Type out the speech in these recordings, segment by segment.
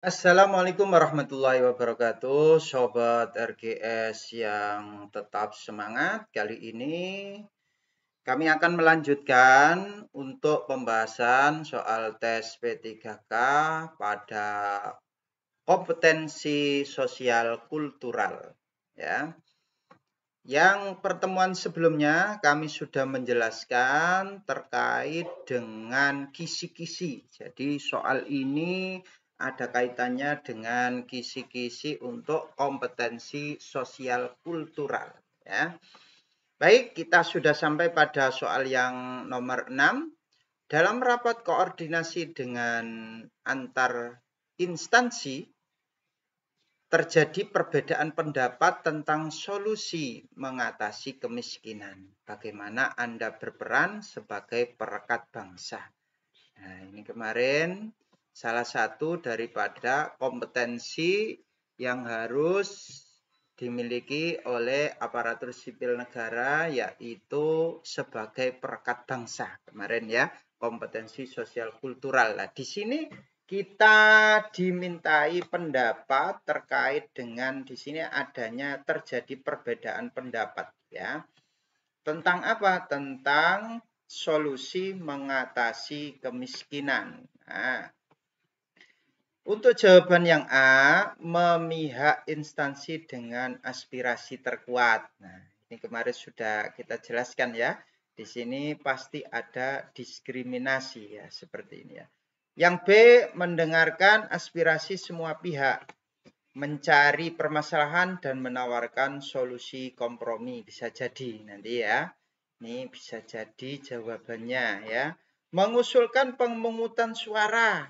Assalamualaikum warahmatullahi wabarakatuh, Sobat RGS yang tetap semangat. Kali ini kami akan melanjutkan untuk pembahasan soal tes P3K pada kompetensi sosial kultural. Ya. Yang pertemuan sebelumnya kami sudah menjelaskan terkait dengan kisi-kisi. Jadi soal ini ada kaitannya dengan kisi-kisi untuk kompetensi sosial kultural. Ya. Baik, kita sudah sampai pada soal yang nomor 6. Dalam rapat koordinasi dengan antar instansi, terjadi perbedaan pendapat tentang solusi mengatasi kemiskinan. Bagaimana Anda berperan sebagai perekat bangsa? Nah, ini kemarin salah satu daripada kompetensi yang harus dimiliki oleh aparatur sipil negara, yaitu sebagai perekat bangsa. Kemarin ya, kompetensi sosial kultural. Nah, di sini kita dimintai pendapat terkait dengan di sini adanya terjadi perbedaan pendapat ya. Tentang apa? Tentang solusi mengatasi kemiskinan. Nah, untuk jawaban yang A, memihak instansi dengan aspirasi terkuat. Nah, ini kemarin sudah kita jelaskan ya. Di sini pasti ada diskriminasi ya, seperti ini ya. Yang B, mendengarkan aspirasi semua pihak, mencari permasalahan dan menawarkan solusi kompromi. Bisa jadi nanti ya. Ini bisa jadi jawabannya ya. Mengusulkan pemungutan suara.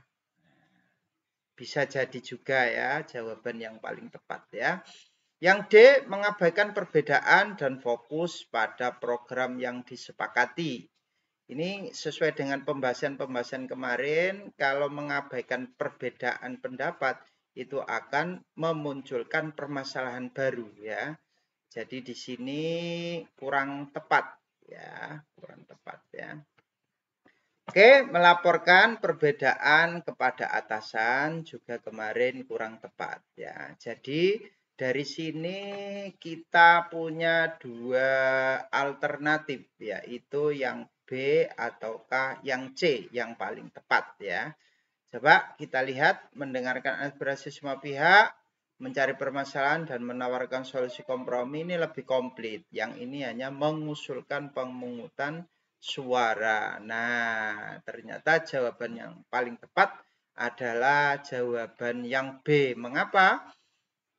Bisa jadi juga ya jawaban yang paling tepat ya. Yang D, mengabaikan perbedaan dan fokus pada program yang disepakati. Ini sesuai dengan pembahasan-pembahasan kemarin, kalau mengabaikan perbedaan pendapat itu akan memunculkan permasalahan baru ya. Jadi di sini kurang tepat ya, kurang tepat ya. Oke, melaporkan perbedaan kepada atasan juga kemarin kurang tepat ya. Jadi dari sini kita punya dua alternatif, yaitu yang B ataukah yang C yang paling tepat ya. Coba kita lihat, mendengarkan aspirasi semua pihak, mencari permasalahan dan menawarkan solusi kompromi ini lebih komplit. Yang ini hanya mengusulkan pemungutan suara. Nah, ternyata jawaban yang paling tepat adalah jawaban yang B. Mengapa?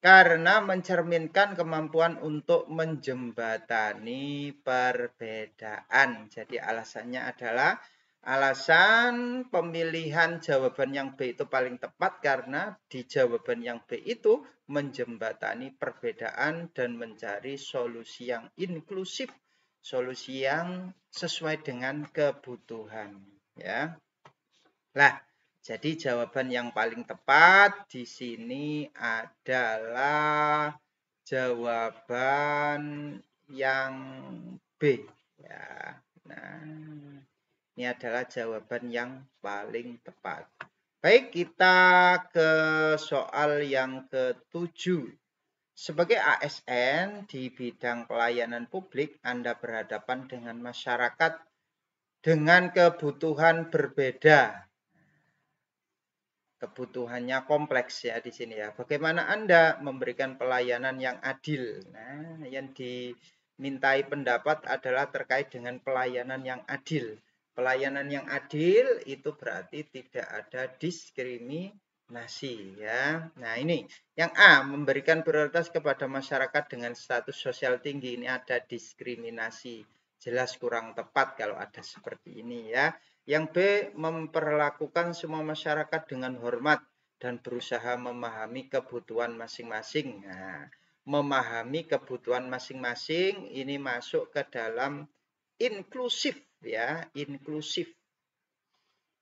Karena mencerminkan kemampuan untuk menjembatani perbedaan. Jadi alasannya adalah alasan pemilihan jawaban yang B itu paling tepat karena di jawaban yang B itu menjembatani perbedaan dan mencari solusi yang inklusif, solusi yang sesuai dengan kebutuhan. Ya. Nah, jadi jawaban yang paling tepat di sini adalah jawaban yang B. Ya. Nah, ini adalah jawaban yang paling tepat. Baik, kita ke soal yang ke-7. Sebagai ASN di bidang pelayanan publik, Anda berhadapan dengan masyarakat dengan kebutuhan berbeda. Kebutuhannya kompleks ya di sini ya. Bagaimana Anda memberikan pelayanan yang adil? Nah, yang dimintai pendapat adalah terkait dengan pelayanan yang adil. Pelayanan yang adil itu berarti tidak ada diskriminasi ya. Nah, ini yang A, memberikan prioritas kepada masyarakat dengan status sosial tinggi. Ini ada diskriminasi. Jelas kurang tepat kalau ada seperti ini ya. Yang B, memperlakukan semua masyarakat dengan hormat dan berusaha memahami kebutuhan masing-masing. Nah, memahami kebutuhan masing-masing ini masuk ke dalam inklusif ya, inklusif.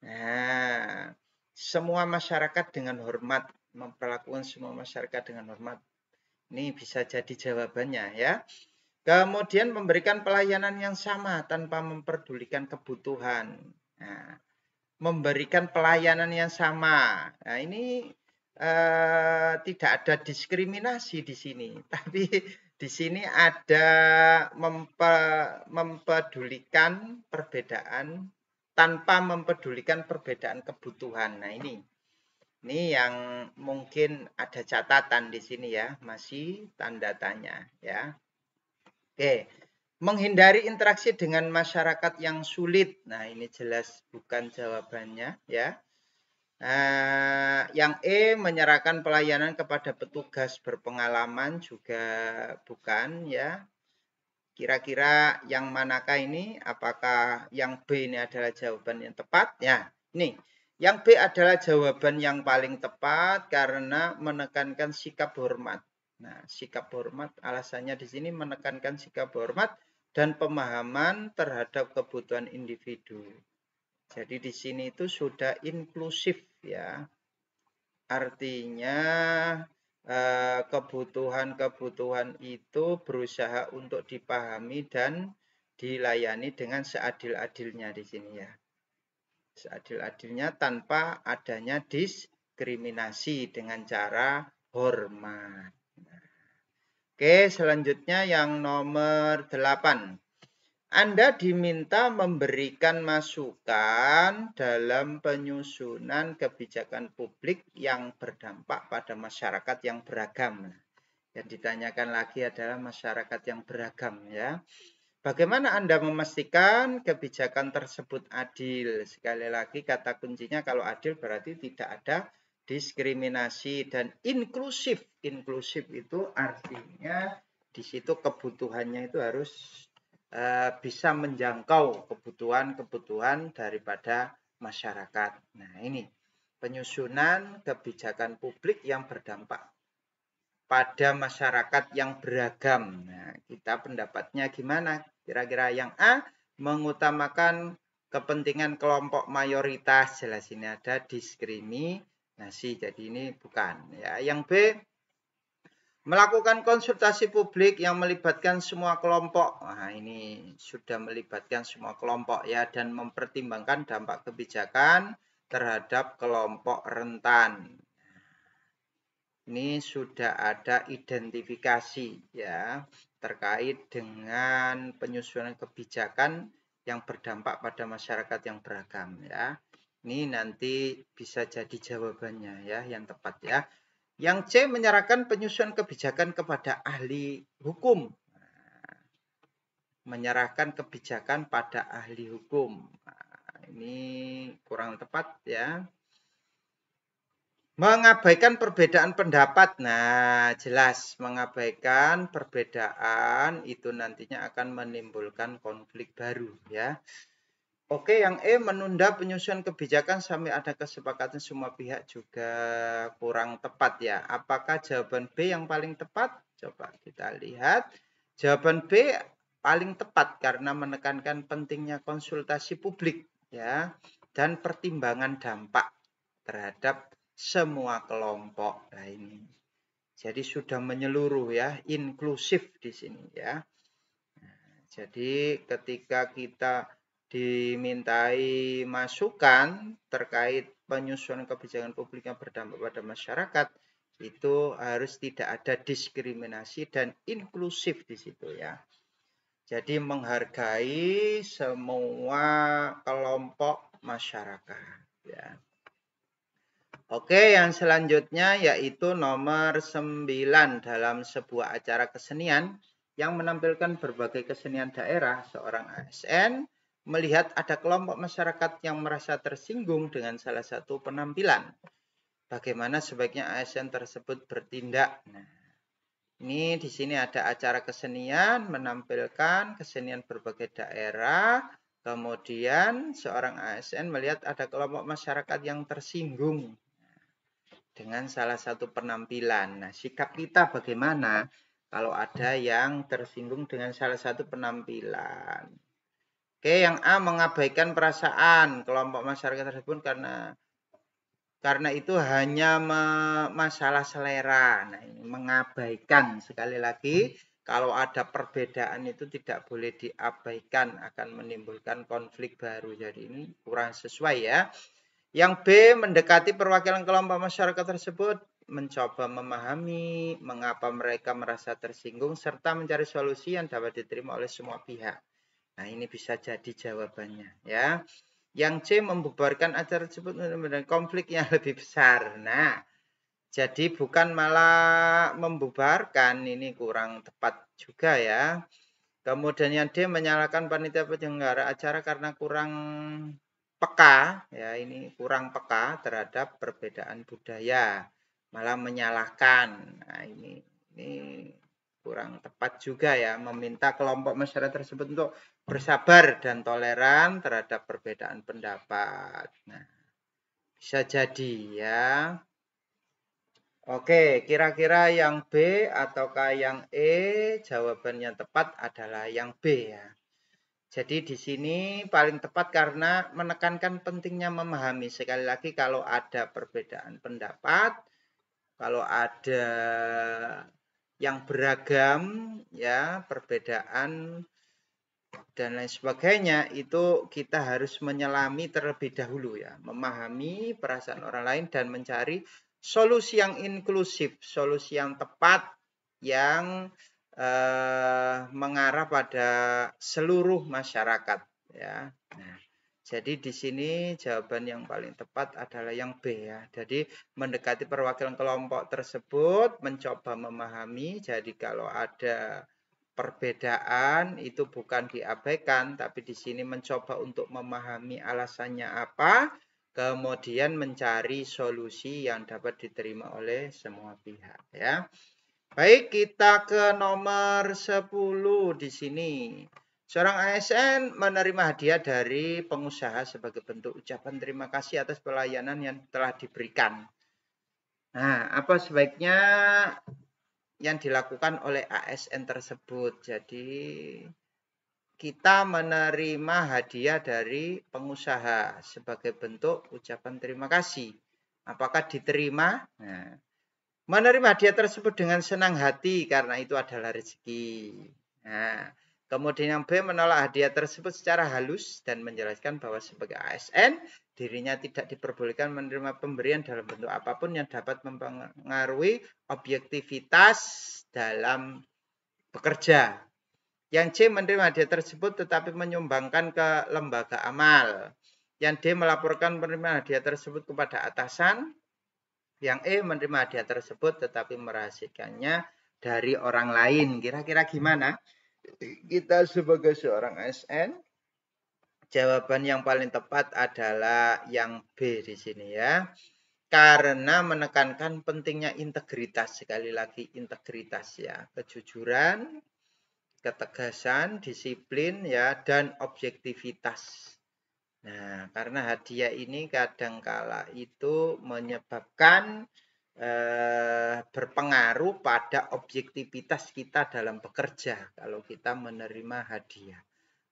Nah, semua masyarakat dengan hormat, memperlakukan semua masyarakat dengan hormat. Ini bisa jadi jawabannya ya. Kemudian memberikan pelayanan yang sama tanpa memperdulikan kebutuhan. Nah, memberikan pelayanan yang sama. Nah, ini tidak ada diskriminasi di sini, tapi di sini ada mempedulikan perbedaan tanpa mempedulikan perbedaan kebutuhan. Nah, ini yang mungkin ada catatan di sini ya, masih tanda tanya ya. Oke, menghindari interaksi dengan masyarakat yang sulit. Nah, ini jelas bukan jawabannya ya. Yang E, menyerahkan pelayanan kepada petugas berpengalaman juga bukan ya. Kira-kira yang manakah ini? Apakah yang B ini adalah jawaban yang tepat? Ya, ini. Yang B adalah jawaban yang paling tepat karena menekankan sikap hormat. Nah, sikap hormat alasannya di sini menekankan sikap hormat dan pemahaman terhadap kebutuhan individu. Jadi di sini itu sudah inklusif ya. Artinya kebutuhan-kebutuhan itu berusaha untuk dipahami dan dilayani dengan seadil-adilnya di sini ya. Seadil-adilnya tanpa adanya diskriminasi dengan cara hormat. Oke, selanjutnya yang nomor 8. Anda diminta memberikan masukan dalam penyusunan kebijakan publik yang berdampak pada masyarakat yang beragam. Yang ditanyakan lagi adalah masyarakat yang beragam ya. Bagaimana Anda memastikan kebijakan tersebut adil? Sekali lagi kata kuncinya kalau adil berarti tidak ada diskriminasi dan inklusif. Inklusif itu artinya di situ kebutuhannya itu harus bisa menjangkau kebutuhan-kebutuhan daripada masyarakat. Nah, ini penyusunan kebijakan publik yang berdampak pada masyarakat yang beragam. Nah, kita pendapatnya gimana? Kira-kira yang A, mengutamakan kepentingan kelompok mayoritas. Jelas ini ada diskriminasi. Jadi ini bukan. Ya, yang B, melakukan konsultasi publik yang melibatkan semua kelompok. Nah, ini sudah melibatkan semua kelompok ya dan mempertimbangkan dampak kebijakan terhadap kelompok rentan. Ini sudah ada identifikasi ya terkait dengan penyusunan kebijakan yang berdampak pada masyarakat yang beragam ya. Ini nanti bisa jadi jawabannya ya yang tepat ya. Yang C, menyerahkan penyusunan kebijakan kepada ahli hukum. Menyerahkan kebijakan pada ahli hukum. Nah, ini kurang tepat ya. Mengabaikan perbedaan pendapat. Nah, jelas mengabaikan perbedaan itu nantinya akan menimbulkan konflik baru ya. Oke, yang E, menunda penyusunan kebijakan sampai ada kesepakatan semua pihak juga kurang tepat ya. Apakah jawaban B yang paling tepat? Coba kita lihat. Jawaban B paling tepat karena menekankan pentingnya konsultasi publik ya dan pertimbangan dampak terhadap semua kelompok. Nah, ini. Jadi sudah menyeluruh ya, inklusif di sini ya. Nah, jadi ketika kita dimintai masukan terkait penyusunan kebijakan publik yang berdampak pada masyarakat, itu harus tidak ada diskriminasi dan inklusif di situ ya. Jadi menghargai semua kelompok masyarakat ya. Oke, yang selanjutnya yaitu nomor 9 dalam sebuah acara kesenian yang menampilkan berbagai kesenian daerah, seorang ASN melihat ada kelompok masyarakat yang merasa tersinggung dengan salah satu penampilan. Bagaimana sebaiknya ASN tersebut bertindak? Nah, ini di sini ada acara kesenian menampilkan kesenian berbagai daerah. Kemudian seorang ASN melihat ada kelompok masyarakat yang tersinggung dengan salah satu penampilan. Nah, sikap kita bagaimana kalau ada yang tersinggung dengan salah satu penampilan? Oke, yang A, mengabaikan perasaan kelompok masyarakat tersebut karena itu hanya masalah selera. Nah, ini mengabaikan. Sekali lagi, kalau ada perbedaan itu tidak boleh diabaikan, akan menimbulkan konflik baru. Jadi ini kurang sesuai ya. Yang B, mendekati perwakilan kelompok masyarakat tersebut mencoba memahami mengapa mereka merasa tersinggung serta mencari solusi yang dapat diterima oleh semua pihak. Nah, ini bisa jadi jawabannya ya. Yang C, membubarkan acara tersebut dengan konflik yang lebih besar. Nah, jadi bukan malah membubarkan, ini kurang tepat juga ya. Kemudian yang D, menyalahkan panitia penyelenggara acara karena kurang peka, ya ini kurang peka terhadap perbedaan budaya, malah menyalahkan. Nah, ini kurang tepat juga ya, meminta kelompok masyarakat tersebut untuk bersabar dan toleran terhadap perbedaan pendapat. Nah, bisa jadi ya. Oke, kira-kira yang B ataukah yang E? Jawaban yang tepat adalah yang B ya. Jadi di sini paling tepat karena menekankan pentingnya memahami. Sekali lagi kalau ada perbedaan pendapat, kalau ada yang beragam ya, perbedaan dan lain sebagainya, itu kita harus menyelami terlebih dahulu ya, memahami perasaan orang lain dan mencari solusi yang inklusif, solusi yang tepat yang mengarah pada seluruh masyarakat ya. Nah, jadi di sini jawaban yang paling tepat adalah yang B ya. Jadi mendekati perwakilan kelompok tersebut, mencoba memahami. Jadi kalau ada perbedaan itu bukan diabaikan, tapi di sini mencoba untuk memahami alasannya apa, kemudian mencari solusi yang dapat diterima oleh semua pihak ya. Baik, kita ke nomor 10 di sini. Seorang ASN menerima hadiah dari pengusaha sebagai bentuk ucapan terima kasih atas pelayanan yang telah diberikan. Nah, apa sebaiknya yang dilakukan oleh ASN tersebut? Jadi, kita menerima hadiah dari pengusaha sebagai bentuk ucapan terima kasih. Apakah diterima? Nah, menerima hadiah tersebut dengan senang hati karena itu adalah rezeki. Nah, kemudian yang B, menolak hadiah tersebut secara halus dan menjelaskan bahwa sebagai ASN dirinya tidak diperbolehkan menerima pemberian dalam bentuk apapun yang dapat mempengaruhi objektivitas dalam bekerja. Yang C, menerima hadiah tersebut tetapi menyumbangkan ke lembaga amal. Yang D, melaporkan penerimaan hadiah tersebut kepada atasan. Yang E, menerima hadiah tersebut tetapi merahasiakannya dari orang lain. Kira-kira gimana? Kita sebagai seorang ASN, jawaban yang paling tepat adalah yang B di sini ya. Karena menekankan pentingnya integritas. Sekali lagi integritas ya. Kejujuran, ketegasan, disiplin ya, dan objektivitas. Nah, karena hadiah ini kadangkala itu menyebabkan berpengaruh pada objektivitas kita dalam bekerja kalau kita menerima hadiah.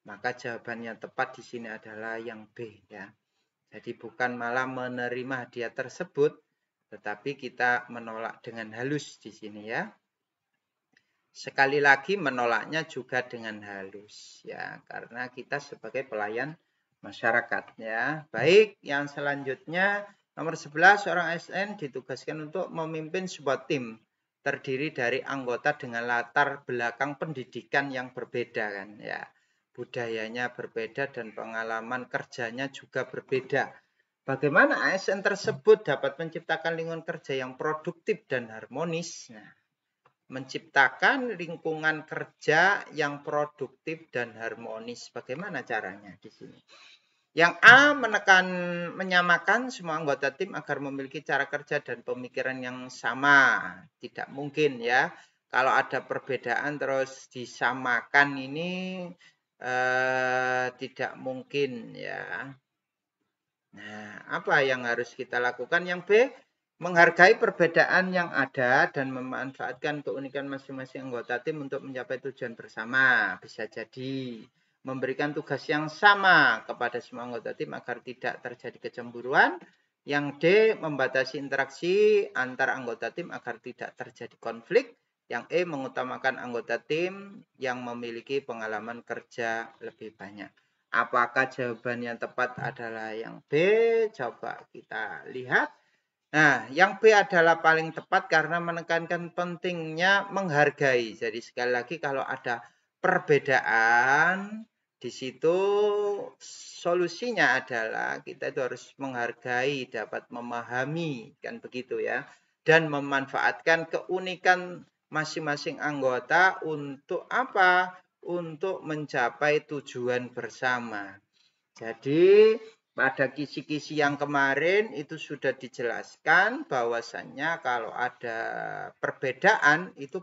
Maka jawaban yang tepat di sini adalah yang B ya. Jadi bukan malah menerima hadiah tersebut, tetapi kita menolak dengan halus di sini ya. Sekali lagi menolaknya juga dengan halus ya, karena kita sebagai pelayan masyarakat ya. Baik, yang selanjutnya nomor 11, seorang ASN ditugaskan untuk memimpin sebuah tim terdiri dari anggota dengan latar belakang pendidikan yang berbeda kan ya. Budayanya berbeda dan pengalaman kerjanya juga berbeda. Bagaimana ASN tersebut dapat menciptakan lingkungan kerja yang produktif dan harmonis? Nah, menciptakan lingkungan kerja yang produktif dan harmonis. Bagaimana caranya di sini? Yang A, menyamakan semua anggota tim agar memiliki cara kerja dan pemikiran yang sama. Tidak mungkin ya. Kalau ada perbedaan terus disamakan ini tidak mungkin ya. Nah, apa yang harus kita lakukan? Yang B, menghargai perbedaan yang ada dan memanfaatkan keunikan masing-masing anggota tim untuk mencapai tujuan bersama. Bisa jadi memberikan tugas yang sama kepada semua anggota tim agar tidak terjadi kecemburuan. Yang D, membatasi interaksi antar anggota tim agar tidak terjadi konflik. Yang E, mengutamakan anggota tim yang memiliki pengalaman kerja lebih banyak. Apakah jawaban yang tepat adalah yang B? Coba kita lihat. Nah, yang B adalah paling tepat karena menekankan pentingnya menghargai. Jadi sekali lagi kalau ada perbedaan, di situ solusinya adalah kita itu harus menghargai, dapat memahami, kan begitu ya. Dan memanfaatkan keunikan masing-masing anggota untuk apa? Untuk mencapai tujuan bersama. Jadi pada kisi-kisi yang kemarin itu sudah dijelaskan bahwasannya kalau ada perbedaan itu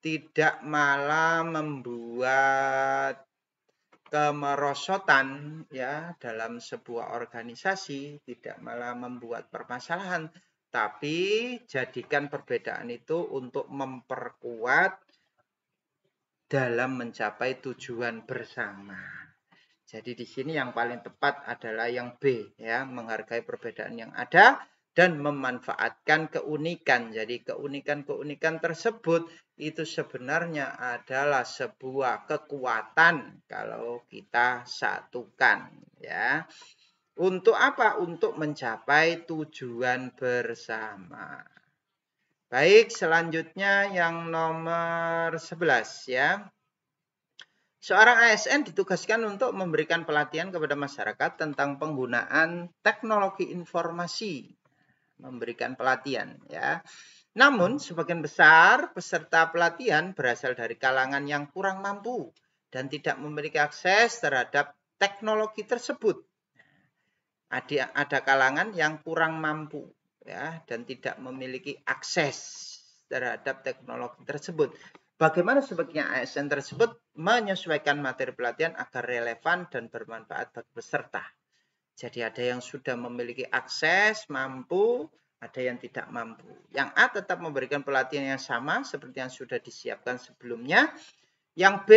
tidak malah membuat kemerosotan ya dalam sebuah organisasi, tidak malah membuat permasalahan, tapi jadikan perbedaan itu untuk memperkuat dalam mencapai tujuan bersama. Jadi di sini yang paling tepat adalah yang B ya, menghargai perbedaan yang ada dan memanfaatkan keunikan. Jadi keunikan-keunikan tersebut itu sebenarnya adalah sebuah kekuatan kalau kita satukan ya. Untuk apa? Untuk mencapai tujuan bersama. Baik, selanjutnya yang nomor 11 ya. Seorang ASN ditugaskan untuk memberikan pelatihan kepada masyarakat tentang penggunaan teknologi informasi, memberikan pelatihan ya. Namun sebagian besar peserta pelatihan berasal dari kalangan yang kurang mampu dan tidak memiliki akses terhadap teknologi tersebut. Ada kalangan yang kurang mampu ya dan tidak memiliki akses terhadap teknologi tersebut. Bagaimana sebaiknya ASN tersebut menyesuaikan materi pelatihan agar relevan dan bermanfaat bagi peserta. Jadi ada yang sudah memiliki akses, mampu, ada yang tidak mampu. Yang A tetap memberikan pelatihan yang sama seperti yang sudah disiapkan sebelumnya. Yang B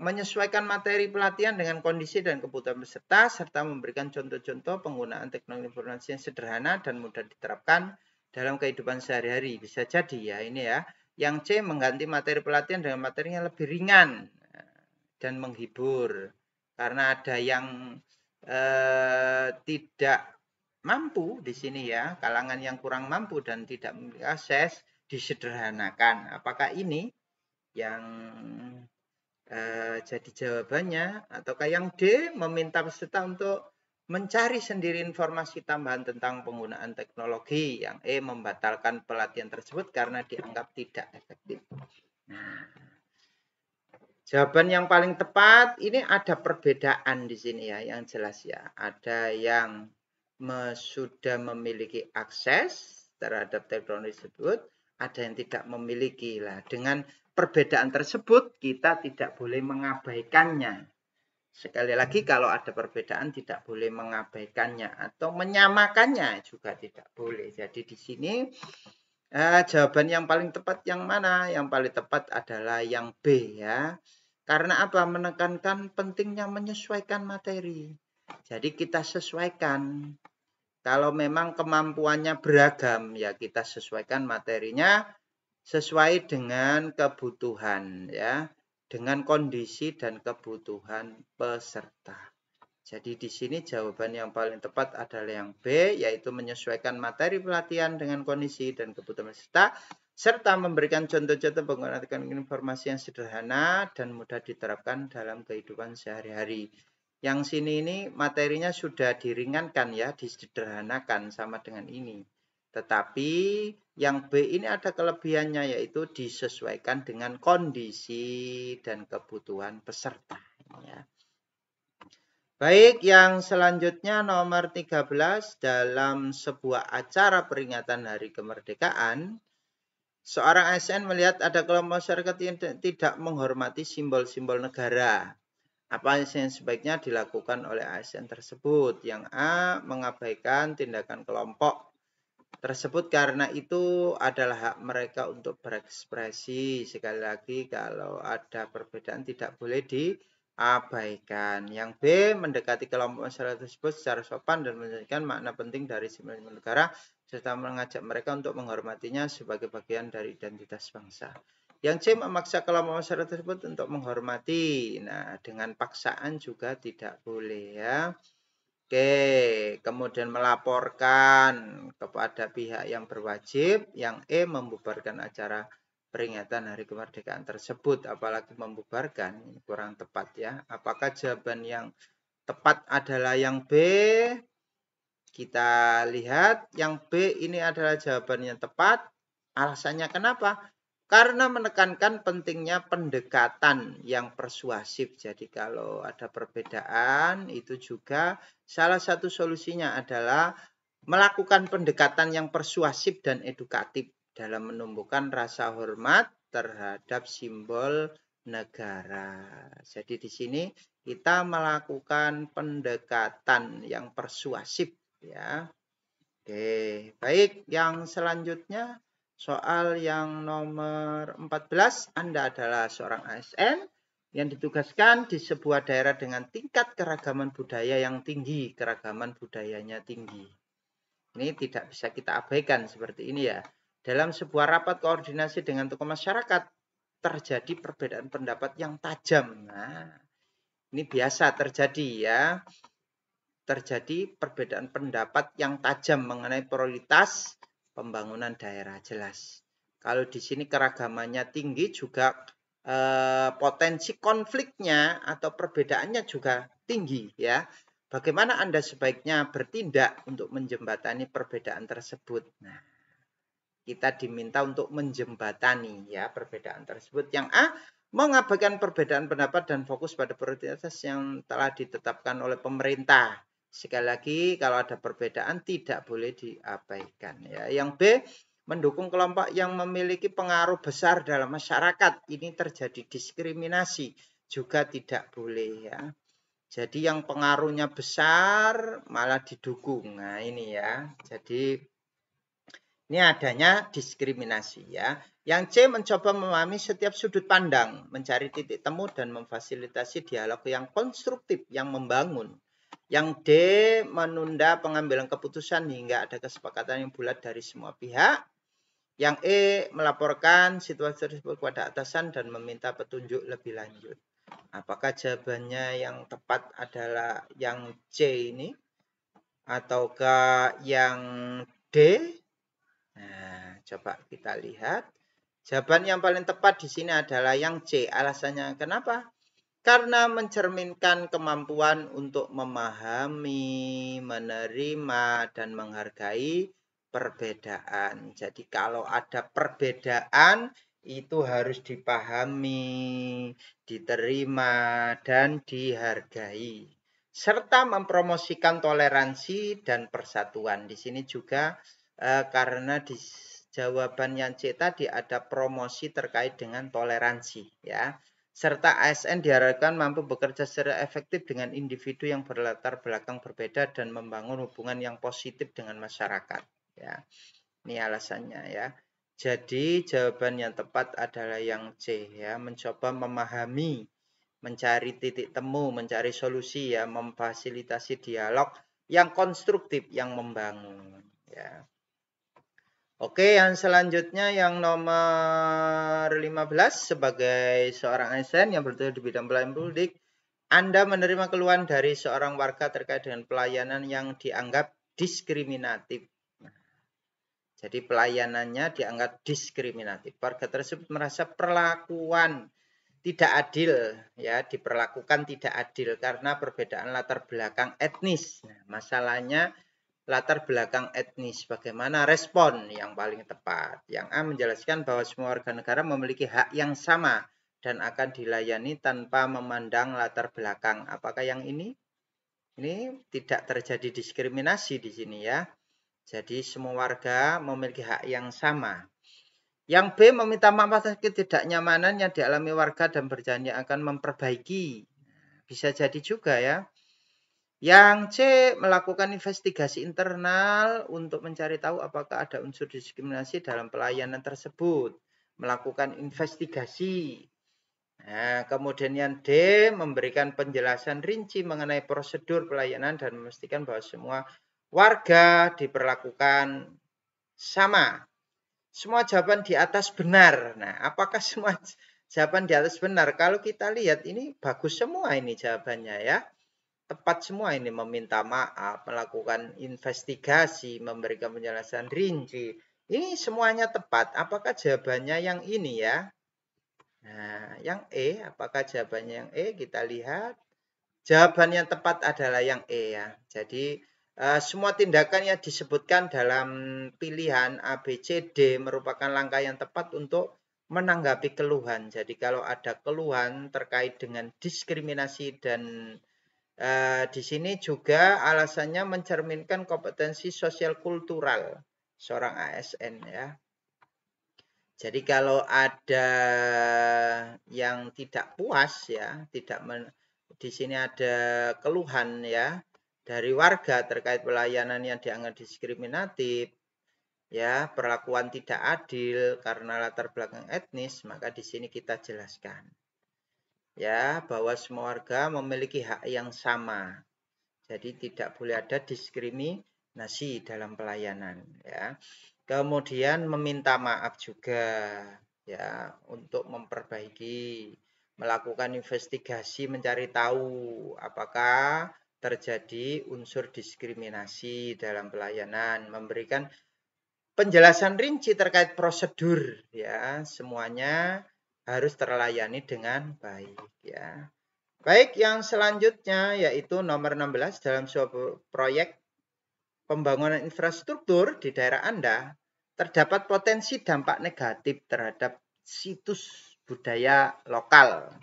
menyesuaikan materi pelatihan dengan kondisi dan kebutuhan peserta serta memberikan contoh-contoh penggunaan teknologi informasi yang sederhana dan mudah diterapkan dalam kehidupan sehari-hari. Bisa jadi ya ini ya. Yang C mengganti materi pelatihan dengan materi yang lebih ringan dan menghibur. Karena ada yang tidak mampu di sini ya, kalangan yang kurang mampu dan tidak memiliki akses disederhanakan. Apakah ini yang jadi jawabannya? Ataukah yang D meminta peserta untuk mencari sendiri informasi tambahan tentang penggunaan teknologi? Yang E membatalkan pelatihan tersebut karena dianggap tidak efektif. Nah, jawaban yang paling tepat ini ada perbedaan di sini ya, yang jelas ya. Ada yang sudah memiliki akses terhadap teknologi tersebut, ada yang tidak memiliki lah. Dengan perbedaan tersebut kita tidak boleh mengabaikannya. Sekali lagi kalau ada perbedaan tidak boleh mengabaikannya atau menyamakannya juga tidak boleh. Jadi di sini jawaban yang paling tepat yang mana? Yang paling tepat adalah yang B ya. Karena apa? Menekankan pentingnya menyesuaikan materi. Jadi kita sesuaikan. Kalau memang kemampuannya beragam ya kita sesuaikan materinya sesuai dengan kebutuhan ya, dengan kondisi dan kebutuhan peserta. Jadi di sini jawaban yang paling tepat adalah yang B, yaitu menyesuaikan materi pelatihan dengan kondisi dan kebutuhan peserta, serta memberikan contoh-contoh penggunaan informasi yang sederhana dan mudah diterapkan dalam kehidupan sehari-hari. Yang sini ini materinya sudah diringankan ya, disederhanakan sama dengan ini. Tetapi yang B ini ada kelebihannya yaitu disesuaikan dengan kondisi dan kebutuhan peserta. Ya. Baik, yang selanjutnya nomor 13 dalam sebuah acara peringatan Hari Kemerdekaan, seorang ASN melihat ada kelompok masyarakat yang tidak menghormati simbol-simbol negara. Apa yang sebaiknya dilakukan oleh ASN tersebut? Yang A, mengabaikan tindakan kelompok tersebut karena itu adalah hak mereka untuk berekspresi. Sekali lagi kalau ada perbedaan tidak boleh diabaikan. Yang B, mendekati kelompok masyarakat tersebut secara sopan dan menjelaskan makna penting dari simbol negara serta mengajak mereka untuk menghormatinya sebagai bagian dari identitas bangsa. Yang C, memaksa kelompok masyarakat tersebut untuk menghormati. Nah, dengan paksaan juga tidak boleh ya. Oke, kemudian melaporkan kepada pihak yang berwajib. Yang E, membubarkan acara peringatan Hari Kemerdekaan tersebut. Apalagi membubarkan, ini kurang tepat ya. Apakah jawaban yang tepat adalah yang B? Kita lihat yang B ini adalah jawaban yang tepat. Alasannya kenapa? Karena menekankan pentingnya pendekatan yang persuasif. Jadi kalau ada perbedaan itu juga salah satu solusinya adalah melakukan pendekatan yang persuasif dan edukatif dalam menumbuhkan rasa hormat terhadap simbol negara. Jadi di sini kita melakukan pendekatan yang persuasif ya. Oke, baik. Yang selanjutnya soal yang nomor 14, Anda adalah seorang ASN yang ditugaskan di sebuah daerah dengan tingkat keragaman budaya yang tinggi, keragaman budayanya tinggi. Ini tidak bisa kita abaikan seperti ini ya. Dalam sebuah rapat koordinasi dengan tokoh masyarakat, terjadi perbedaan pendapat yang tajam. Nah, ini biasa terjadi ya. Terjadi perbedaan pendapat yang tajam mengenai prioritas pembangunan daerah, jelas. Kalau di sini keragamannya tinggi juga potensi konfliknya atau perbedaannya juga tinggi ya. Bagaimana Anda sebaiknya bertindak untuk menjembatani perbedaan tersebut? Nah, kita diminta untuk menjembatani ya perbedaan tersebut. Yang A, mengabaikan perbedaan pendapat dan fokus pada prioritas yang telah ditetapkan oleh pemerintah. Sekali lagi, kalau ada perbedaan tidak boleh diabaikan. Ya. Yang B, mendukung kelompok yang memiliki pengaruh besar dalam masyarakat. Ini terjadi diskriminasi, juga tidak boleh ya. Jadi yang pengaruhnya besar malah didukung. Nah ini ya. Jadi ini adanya diskriminasi ya. Yang C, mencoba memahami setiap sudut pandang, mencari titik temu dan memfasilitasi dialog yang konstruktif, yang membangun. Yang D, menunda pengambilan keputusan hingga ada kesepakatan yang bulat dari semua pihak. Yang E, melaporkan situasi tersebut kepada atasan dan meminta petunjuk lebih lanjut. Apakah jawabannya yang tepat adalah yang C ini? Ataukah yang D? Nah, coba kita lihat. Jawaban yang paling tepat di sini adalah yang C. Alasannya kenapa? Karena mencerminkan kemampuan untuk memahami, menerima, dan menghargai perbedaan. Jadi kalau ada perbedaan, itu harus dipahami, diterima, dan dihargai. Serta mempromosikan toleransi dan persatuan. Di sini juga karena di jawaban yang C tadi ada promosi terkait dengan toleransi ya. Serta ASN diharapkan mampu bekerja secara efektif dengan individu yang berlatar belakang berbeda dan membangun hubungan yang positif dengan masyarakat ya. Ini alasannya ya. Jadi jawaban yang tepat adalah yang C ya, mencoba memahami, mencari titik temu, mencari solusi ya, memfasilitasi dialog yang konstruktif, yang membangun ya. Oke, yang selanjutnya yang nomor 15 sebagai seorang ASN yang bertugas di bidang pelayanan publik, Anda menerima keluhan dari seorang warga terkait dengan pelayanan yang dianggap diskriminatif. Jadi pelayanannya dianggap diskriminatif. Warga tersebut merasa perlakuan tidak adil ya, diperlakukan tidak adil karena perbedaan latar belakang etnis. Nah, masalahnya latar belakang etnis. Bagaimana respon yang paling tepat? Yang A, menjelaskan bahwa semua warga negara memiliki hak yang sama dan akan dilayani tanpa memandang latar belakang. Apakah yang ini? Ini tidak terjadi diskriminasi di sini ya. Jadi semua warga memiliki hak yang sama. Yang B, meminta maaf atas ketidaknyamanan yang dialami warga dan berjanji akan memperbaiki. Bisa jadi juga ya. Yang C, melakukan investigasi internal untuk mencari tahu apakah ada unsur diskriminasi dalam pelayanan tersebut. Melakukan investigasi. Nah, kemudian yang D, memberikan penjelasan rinci mengenai prosedur pelayanan dan memastikan bahwa semua warga diperlakukan sama. Semua jawaban di atas benar. Nah, apakah semua jawaban di atas benar? Kalau kita lihat ini bagus semua ini jawabannya ya. tepat semua ini, meminta maaf, melakukan investigasi, memberikan penjelasan rinci. Ini semuanya tepat. Apakah jawabannya yang ini ya? Nah, yang E, apakah jawabannya yang E? Kita lihat. Jawaban yang tepat adalah yang E ya. Jadi semua tindakan yang disebutkan dalam pilihan A, B, C, D merupakan langkah yang tepat untuk menanggapi keluhan. Jadi kalau ada keluhan terkait dengan diskriminasi dan di sini juga alasannya mencerminkan kompetensi sosial kultural seorang ASN ya. Jadi kalau ada yang tidak puas ya, di sini ada keluhan ya dari warga terkait pelayanan yang dianggap diskriminatif, ya, perlakuan tidak adil karena latar belakang etnis, maka di sini kita jelaskan ya bahwa semua warga memiliki hak yang sama. Jadi tidak boleh ada diskriminasi dalam pelayanan ya. Kemudian meminta maaf juga ya untuk memperbaiki, melakukan investigasi mencari tahu apakah terjadi unsur diskriminasi dalam pelayanan, memberikan penjelasan rinci terkait prosedur ya, semuanya harus terlayani dengan baik ya. Baik, yang selanjutnya yaitu nomor 16 dalam suatu proyek pembangunan infrastruktur di daerah Anda, terdapat potensi dampak negatif terhadap situs budaya lokal.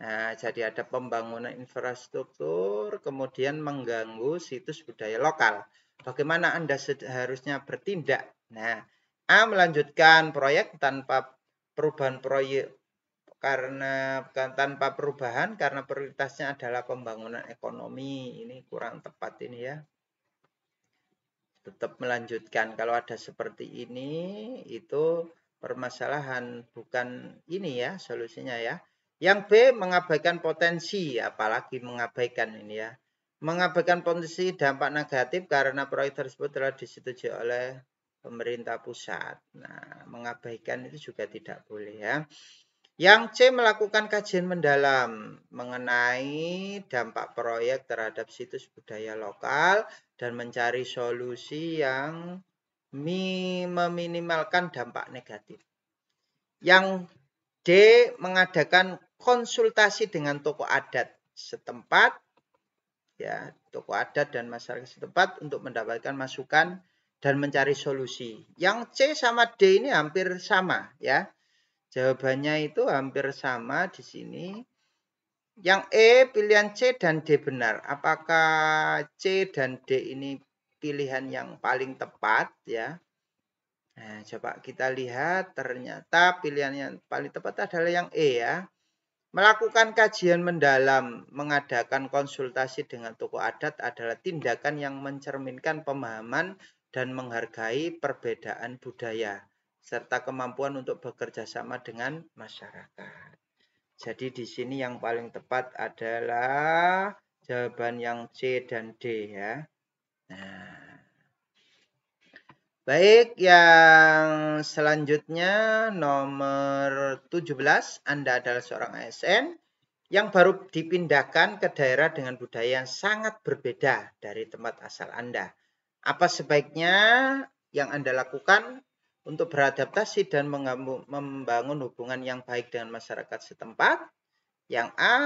Nah, jadi ada pembangunan infrastruktur, kemudian mengganggu situs budaya lokal. Bagaimana Anda seharusnya bertindak? Nah, A, melanjutkan proyek tanpa perubahan proyek tanpa perubahan karena prioritasnya adalah pembangunan ekonomi. Ini kurang tepat ini ya. Tetap melanjutkan. Kalau ada seperti ini, itu permasalahan, bukan ini ya solusinya ya. Yang B, mengabaikan potensi, apalagi mengabaikan ini ya. Mengabaikan potensi dampak negatif karena proyek tersebut telah disetujui oleh pemerintah pusat. Nah, mengabaikan itu juga tidak boleh ya. Yang C, melakukan kajian mendalam mengenai dampak proyek terhadap situs budaya lokal dan mencari solusi yang meminimalkan dampak negatif. Yang D, mengadakan konsultasi dengan tokoh adat setempat, ya, tokoh adat dan masyarakat setempat untuk mendapatkan masukan dan mencari solusi. Yang C sama D ini hampir sama, ya. Jawabannya itu hampir sama di sini. Yang E, pilihan C dan D benar. Apakah C dan D ini pilihan yang paling tepat ya? Nah, coba kita lihat, ternyata pilihan yang paling tepat adalah yang E ya. Melakukan kajian mendalam, mengadakan konsultasi dengan tokoh adat adalah tindakan yang mencerminkan pemahaman dan menghargai perbedaan budaya serta kemampuan untuk bekerja sama dengan masyarakat. Jadi di sini yang paling tepat adalah jawaban yang C dan D ya. Nah, baik, yang selanjutnya nomor 17, Anda adalah seorang ASN yang baru dipindahkan ke daerah dengan budaya yang sangat berbeda dari tempat asal Anda. Apa sebaiknya yang Anda lakukan untuk beradaptasi dan membangun hubungan yang baik dengan masyarakat setempat? Yang A,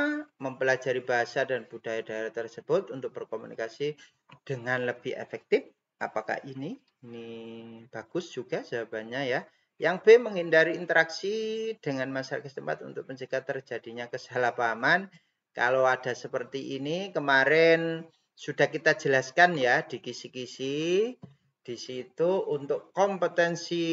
mempelajari bahasa dan budaya daerah tersebut untuk berkomunikasi dengan lebih efektif. Apakah ini? Ini bagus juga jawabannya ya. Yang B, menghindari interaksi dengan masyarakat setempat untuk mencegah terjadinya kesalahpahaman. Kalau ada seperti ini, kemarin sudah kita jelaskan ya di kisi-kisi. Di situ untuk kompetensi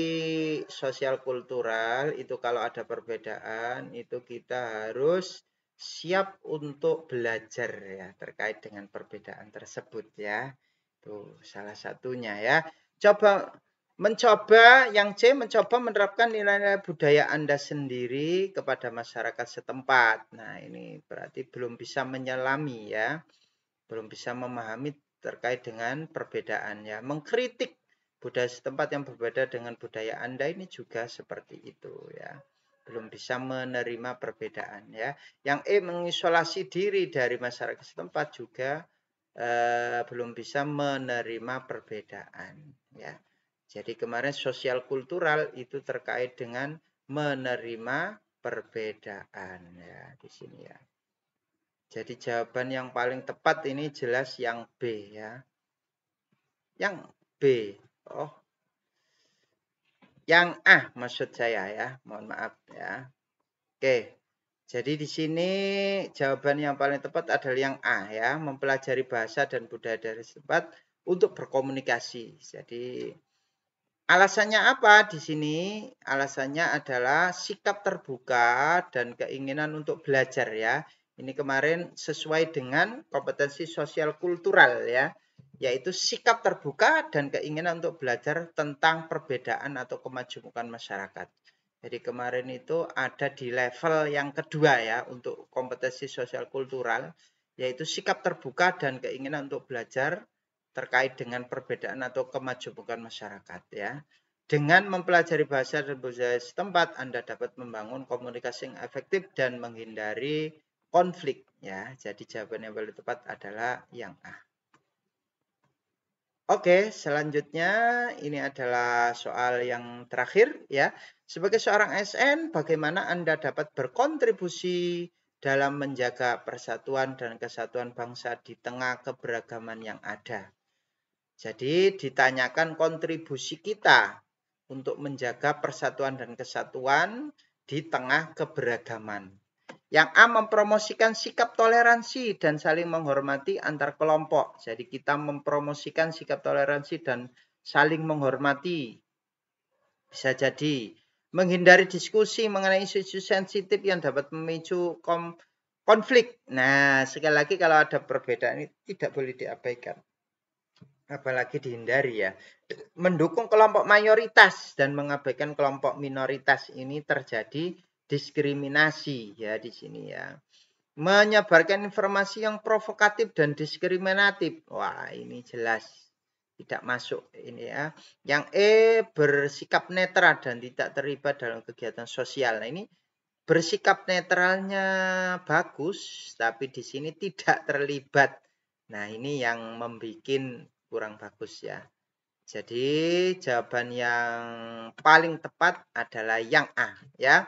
sosial kultural itu kalau ada perbedaan itu kita harus siap untuk belajar ya terkait dengan perbedaan tersebut ya. Itu salah satunya ya. Yang C mencoba menerapkan nilai-nilai budaya Anda sendiri kepada masyarakat setempat. Nah, ini berarti belum bisa menyelami ya. Belum bisa memahami terkait dengan perbedaannya. Mengkritik budaya setempat yang berbeda dengan budaya Anda ini juga seperti itu ya. belum bisa menerima perbedaan ya. Yang E mengisolasi diri dari masyarakat setempat juga belum bisa menerima perbedaan ya. Jadi kemarin sosial kultural itu terkait dengan menerima perbedaan ya di sini ya. Jadi jawaban yang paling tepat ini jelas yang B ya. Yang B. Oh. Yang A maksud saya ya. Mohon maaf ya. Oke. Jadi di sini jawaban yang paling tepat adalah yang A ya, mempelajari bahasa dan budaya dari setempat untuk berkomunikasi. Jadi alasannya apa di sini? Alasannya adalah sikap terbuka dan keinginan untuk belajar ya. Ini kemarin sesuai dengan kompetensi sosial kultural ya, yaitu sikap terbuka dan keinginan untuk belajar tentang perbedaan atau kemajemukan masyarakat. Jadi kemarin itu ada di level yang kedua ya untuk kompetensi sosial kultural, yaitu sikap terbuka dan keinginan untuk belajar terkait dengan perbedaan atau kemajemukan masyarakat ya. Dengan mempelajari bahasa dan budaya setempat, Anda dapat membangun komunikasi yang efektif dan menghindari konflik ya. Jadi jawaban yang paling tepat adalah yang A. Oke, selanjutnya ini adalah soal yang terakhir ya. Sebagai seorang ASN, bagaimana Anda dapat berkontribusi dalam menjaga persatuan dan kesatuan bangsa di tengah keberagaman yang ada? Jadi ditanyakan kontribusi kita untuk menjaga persatuan dan kesatuan di tengah keberagaman. Yang A mempromosikan sikap toleransi dan saling menghormati antar kelompok. Jadi kita mempromosikan sikap toleransi dan saling menghormati. Bisa jadi menghindari diskusi mengenai isu-isu sensitif yang dapat memicu konflik. Nah, sekali lagi kalau ada perbedaan ini tidak boleh diabaikan. Apalagi dihindari ya. Mendukung kelompok mayoritas dan mengabaikan kelompok minoritas ini terjadi diskriminasi ya di sini ya. Menyebarkan informasi yang provokatif dan diskriminatif. Wah, ini jelas tidak masuk ini ya. Yang E bersikap netral dan tidak terlibat dalam kegiatan sosial. Nah, ini bersikap netralnya bagus, tapi di sini tidak terlibat. Nah, ini yang membuat kurang bagus ya. Jadi jawaban yang paling tepat adalah yang A ya.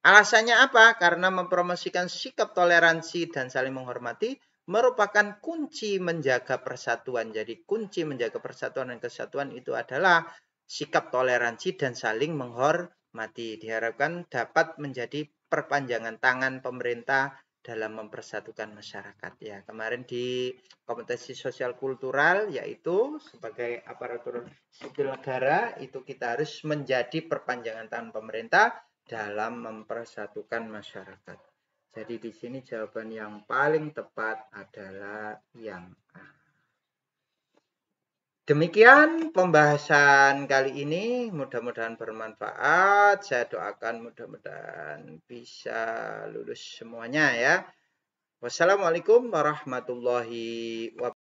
Alasannya apa? Karena mempromosikan sikap toleransi dan saling menghormati merupakan kunci menjaga persatuan. Jadi kunci menjaga persatuan dan kesatuan itu adalah sikap toleransi dan saling menghormati. Diharapkan dapat menjadi perpanjangan tangan pemerintah dalam mempersatukan masyarakat ya. Kemarin di kompetensi sosial kultural yaitu sebagai aparatur sipil negara itu kita harus menjadi perpanjangan tangan pemerintah dalam mempersatukan masyarakat. Jadi di sini jawaban yang paling tepat adalah yang A. Demikian pembahasan kali ini, mudah-mudahan bermanfaat. Saya doakan mudah-mudahan bisa lulus semuanya ya. Wassalamualaikum warahmatullahi wabarakatuh.